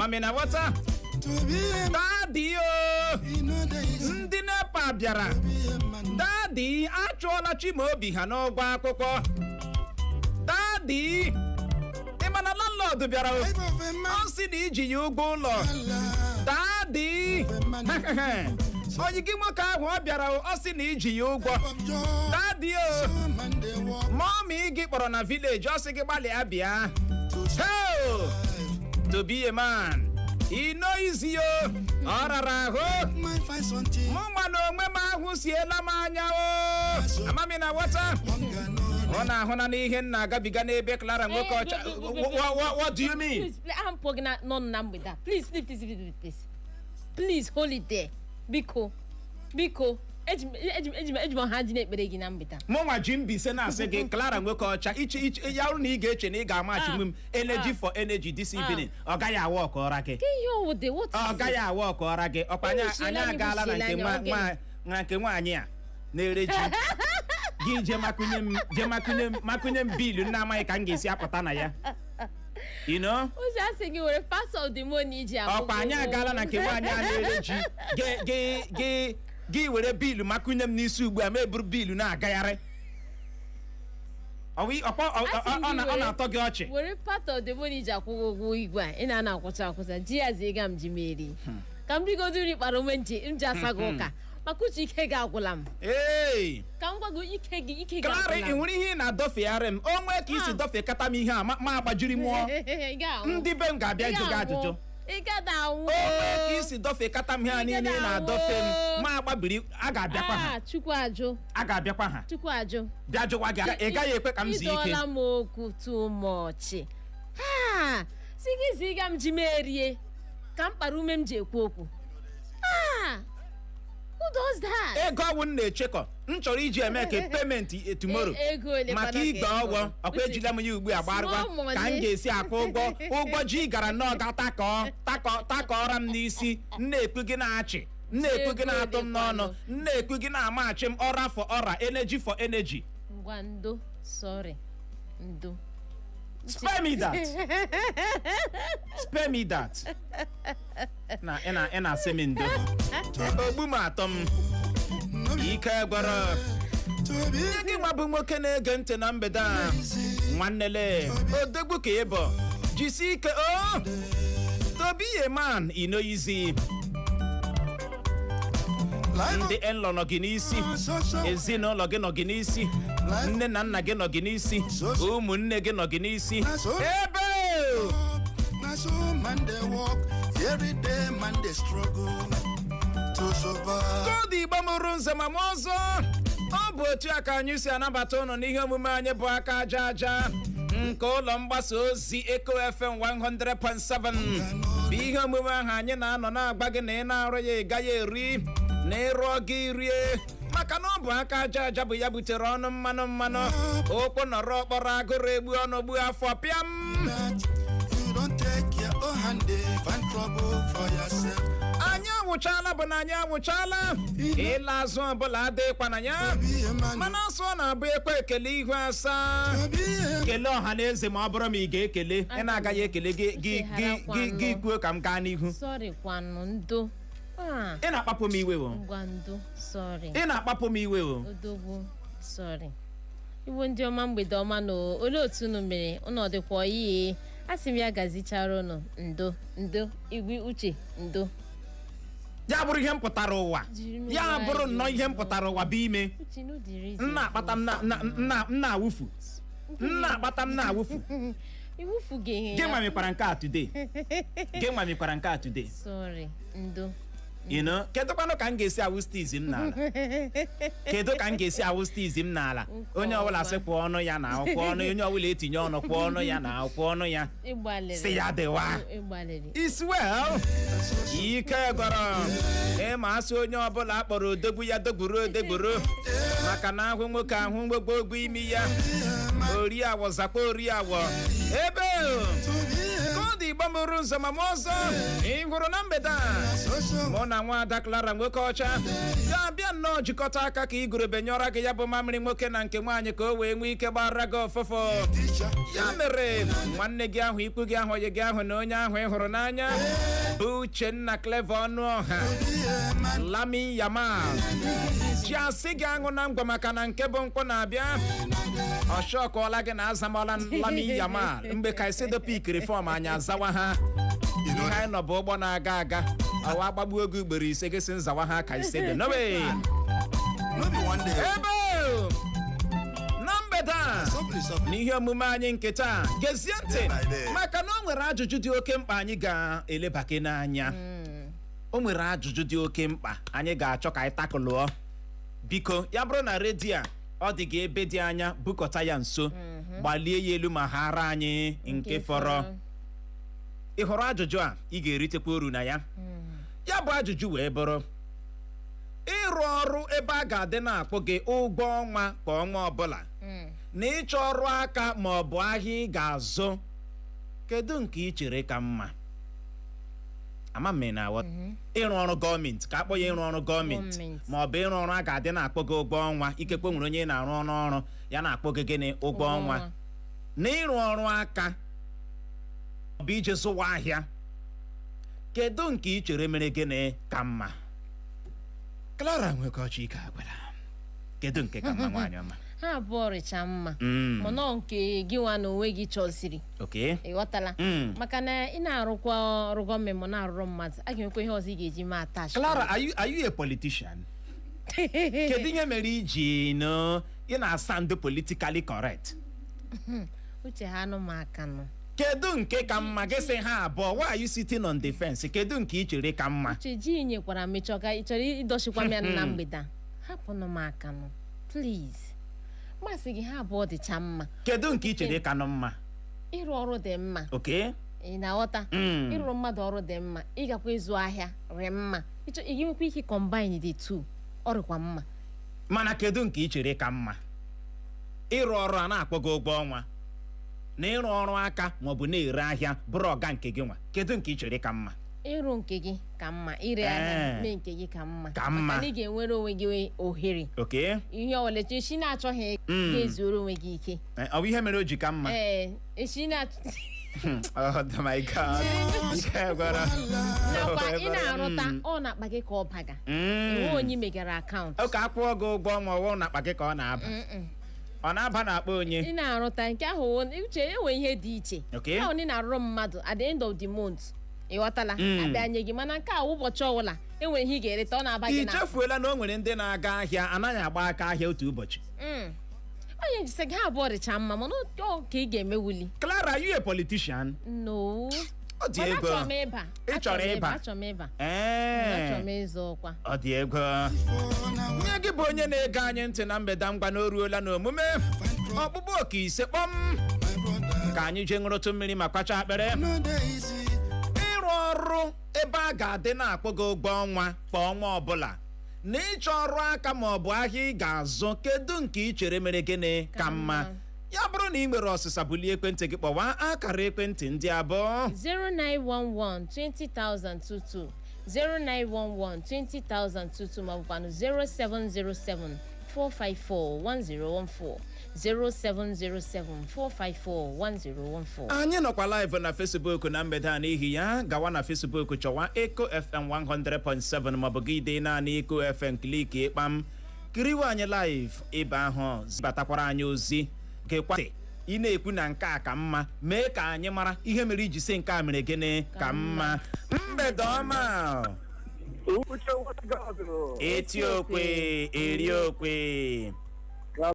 Amami na wata. Daddy o. Ndị nepa bịara. Daddy achụọla Chimaobi ha n'ụgwọ akwụkwọ. Daddy ịmana landlord bịara o. Ọ sị na iji ya ụgwọ ụlọ. Daddy onye gị nwoke ahụ ọ bịara ọ sị na iji ya ụgwọ. Daddy o. Mommy gị kpọrọ na village ọ sị gị gbalịa bịa. To be a man. Ị nọ isi o. Ọ rara ahụ. Mụ nwa na onwe m ahụ siela m anya o. Amami na wata. Ọ na-ahụ na n'ihe nna agabiga n'ebe Clara nwoke ọcha. What do you mean? I'm pogging out none number that. Please. Please hold it there. Biko. Ejima ha ji na-ekpere gị na mgbede. Mụ nwa ji mbise na-asị gị Clara nwoke ọcha ya ọrụ na ị ga-eche na ị ga-amachi m energy for energy this evening. Ọ gaghị awa ọka ọra gị. Ọ gaghị awa ọka ọra gị. Ọkwa anyị agaala na nke nwaanyị a na-ere ji. Gị je makunye m bilu nna amaghị ka m ga-esi apụta na ya. You know? Ọkwa anyị agaala na nke nwaanyị a na-ere ji. Gị were bilu makunye m n'isi ugbu a ma eburu bilu na-agagharị. Ọ na-atọ gị ọchị. Were part of the money ji akwụghị ụgwọ igwe a ị na-akwụcha ji ya ziga m ji meri. Ka m rigodiri kpara onwe m ji asa gị ụka. Maka uche ike ga-agwụla m. Ka m gwa gị ike ga-agwụla m. Clara ị nwere ihe na-adọfegharị m. O nwee ka isi dọfe kata m ihe a ma agbajiri mụọ. Ndị be m ga-abịa ịjụ gị ajụjụ. Ị ga o nwee ka isi dọfe kata m ihe a niile na-adọfe m ma agbabiri a ga-abịakwa ha. Chukwu ajụ. A ga-abịakwa ha. Chukwu ajụ. Bịa jụwa gị ị gaghị ekwe ka m zie ike. Ịdọla m okwu too much. Si gị ziga m ji merie ka m kpara ume m ji ekwu okwu. Who does that? Ego ọgwụ m na-echekọ m chọrọ iji eme ka payment tomorrow maka igbe ọgwọ ọkwa ejila m ya ugbu a gbarụgwa ka m ga-esi akwụ ụgwọ ji gara n'ọga takọọra m n'isi na-ekwu gị na-achị na-ekwu gị na-atụ m n'ọnụ na-ekwu gị na-amachi m ọra for ọra energy for energy. Ngwa ndo sorry ndo spare me that na ena asị m ndo ogbu m atọ m ike gwara ihe gị nwa bụ nwoke na-ege ntị na mgbede a nwannele odogwu ka ị bụ jisi ike o to be a man ị know easy. Ndị enlọ nọ gị n'isi ezinụlọ gị nọ gị n'isi nne na nna gị nọ gị n'isi ụmụnne gị nọ gị n'isi ebe koodu Igbo mụrụ nze ma ọzọ ọ bụ otu a ka anyị si anabata ụnụ n'ihe omume anyị bụ aka aja aja nke ụlọ mgbasa ozi Eco FM 100.7 bụ ihe omume ahụ anyị na-anọ na-agba gị na ị na-arụ ya ị gaghị eri na ịrụọ gị rie maka na ọ bụ aka aja aja bụ ya butere ọnụ mmanụ okwu nọrọ ọkpọrọ agụrụ egbu ọnụ gbu afọ pịam. Anyị anwụchala bụ na anyị anwụchala ịla azụ ọbụla adịkwa na ya mana ọsọ na-abụ ekwe ekele ihu asaa kelee ọha na eze ma ọ bụrụ ma ị ga-ekele ị na-agaghị ekele gị kwuo ka m gaa n'ihu. Ị na-akpapụ m iwe o. Ị na-akpapụ m iwe o. Odogwu sorry. Iwo ndị ọma mgbede ọma na olee otu unu mere unu dịkwa ihe asị m ya gazichara unu ndo igwe uche ndo. Ya bụrụ ihe mpụtara ụwa ya bụrụ nnọọ ihe mpụtara ụwa bụ ime nna akpata m na-awụfu iwufu gị nwa mekwara nke a today sorry ndo. You know, kedu kwano ka m ga-esi awụ steez m n'ala onye ọbụla sị kwụ ọnụ ya na akwụ ọnụ onye ọbụla etinye ọnụ kwụ ọnụ ya na akwụ ọnụ ya si ya dịwa is well ike gwara ma asị onye ọbụla akpọrọ odogwu ya dogburu maka na ahụ nwoke ahụ mgbogbo ogwu imi ya ori awọ zakwa ori awọ ebe koodu Igbo Igbo mụrụ nze ma ọzọ ị hụrụ na mgbede a mụ na nwaada Clara nwoke ọcha ga-abịa nnọọ jikọta aka ka igurube nyọrọ gị ya bụ mamịrị nwoke na nke nwaanyị ka o wee nwee ike gbara gị ọfọfọ. Ya mere nwanne gị ahụ, ikwu gị ahụ, onye gị ahụ na onye ahụ ị hụrụ n'anya bụ Uchenna Clever Ọnụọha Lami Yamal ji asị gị aṅụ na ngwa maka na nke bụ mkpọ na-abịa. Ọ shọkọọla gị na azamala Lami Yamal mgbe Kaisedo pikiri fọm anyị azawa ha. Ihe anyị nọ bụ ụgbọ na-aga aga awa agbagbuo oge ugboro ise gị si nzawa ha Kaisedo nobe ebe na mgbede a n'ihe omume anyị nke taa gezie ntị maka na o nwere ajụjụ dị oke mkpa anyị ga-eleba gị n'anya. O nwere ajụjụ dị oke mkpa anyị ga-achọ ka anyị takụlụọ. Biko ya bụrụ na redio a ọ dị gị ebe dị anya bukọta ya nso gbalie ya elu ma hara anyị nke fọrọ. Ị hụrụ ajụjụ a ị ga-eritekwa uru na ya. Ya bụ ajụjụ wee bụrụ ịrụ ọrụ ebe a ga-adị na-akpọ gị ụgwọ ọnwa kwa ọnwa ọbụla na ịchọ ọrụ aka ma ọ bụ ahịa ị ga-azụ, kedu nke ị chere ka mma? Ama m na awọ ịrụ ọrụ gọọmenti ka akpọ ya ịrụ ọrụ gọọmenti ma ọ bụ ịrụ ọrụ a ga-adị na-akpọ gị ụgwọ ọnwa. Ikekwe nwere onye na-arụ ọrụ ya na-akpọ gị gịnị ụgwọ ọnwa. Na ịrụ ọrụ aka ọ bụ ije zụwa ahịa, kedu nke ị chere mere gịnị ka mma? Clara nwekọ Chika gwara kedu nke ka mma nwaanyị ọma? Ha abụọ rịcha mma mana nke gị nwa na onwe gị chọziri. Ịghọtala maka na ị na-arụkwa ọrụ gọọmenti ma na-arụrụ mmadụ a ga-enwekwa ihe ọzọ ị ga-eji ma attach. Clara, are you a politician? Kedu ihe mere iji ị na-asa ndị politically correct? Uche ha anụ m aka nọ. Kedu nke ka mma gị sị ha abụọ? Why are you sitting on the fence? Kedu nke ị chere ka mma? Uche ji nyekwara m ịchọ ka ị chọrọ ịdọchikwa m ya na mgbede. Hapụnụ m aka nọ please. Masị gị ha abụọ dịcha mma. Kedu nke ị chere ka nọ mma? Ịrụ ọrụ dị mma. Ị na-aghọta? Ịrụ mmadụ ọrụ dị mma, ịgakwa ịzụ ahịa rị mma. Ị ga-enwekwa ike combine the two, ọ rịkwa mma. Mana kedu nke ị chere ka mma? Ịrụ ọrụ a na-akpọ gị ụgwọ ọnwa na ịrụ ọrụ aka maọbụ na-ere ahịa bụrụ ọga nke gị nwa, kedu nke ị chere ka mma? Ịrụ nke gị ka mma, ire ahịa mee nke gị ka mma. Maka na ị ga-enwere onwe gị ohere. Ihe ọbụla echi na-achọghị ga-ezuoro onwe gị ike. Ọ bụ ihe mere o ji ka mma? Echi na-achọ oh my God. Nakwa ị na-arụta ọ na-akpa gị ka ọ baga. Enwe onye megara akaụntụ. Oke akwụọ gị ụgwọ ọnwa ọwụ na-akpa gị ka ọ na-aba. Ọ na-aba na-akpa onye. Ị na-arụta nke ahụ uche enwe ihe dị iche. Ahụ ị na-arụrụ mmadụ at the end of the month. Ịghọtala abịa nye gị mana nke a ụbọchị ọbụla enwere ihe ị ga-ereta ọ na-aba gị na. Ị chefuola na o nwere ndị na-aga ahịa anaghị agba aka ahịa otu ụbọchị. Onye jisi gị abụọ dịcha mma mana ọ ka ị ga-emewuli. Clara, are you a politician? No. Ọ dị ego. Achọrọ m ịba. Ị chọrọ ịba? Achọrọ m ịba. Achọrọ m ịzọ ọkwa. Ọ dị ego. Nye gị bụ onye na-ege anyị ntị na mgbede ngwa na o ruola n'omume ọkpụkpọ oke ise kpọm ka anyị jee ṅụrụtụ mmiri ma kwacha akpere. Ịrụ ọrụ ebe a ga-adị na-akpọ gị ụgwọ ọnwa kwa ọnwa ọbụla na ịchọ ọrụ aka ma ọ bụ ahịa ị ga-azụ, kedu nke ị chere mere gịnị ka mma? Ya bụrụ na ị nwere ọsịsa bulie ekwentị gị kpọwa akara ekwentị ndị abụọ 0911 20022 0911 20022 ma ọbụkwanụ 0707 454 1014 0707 454 1014. Anyị nọkwa live na Facebook na mgbede a n'ihi ya gawa na Facebook chọwa Eco FM 100.7 maọbụ gị ide naanị Eco FM kliki ịkpam kiriwe anyị live ebe ahụ zibatakwara anyị ozi gekwatị ị na-ekwu na nke a ka mma mee ka anyị mara ihe mere iji si nke a mere gịnị ka mma. Mgbede ọma. Eti okwe eri okwe.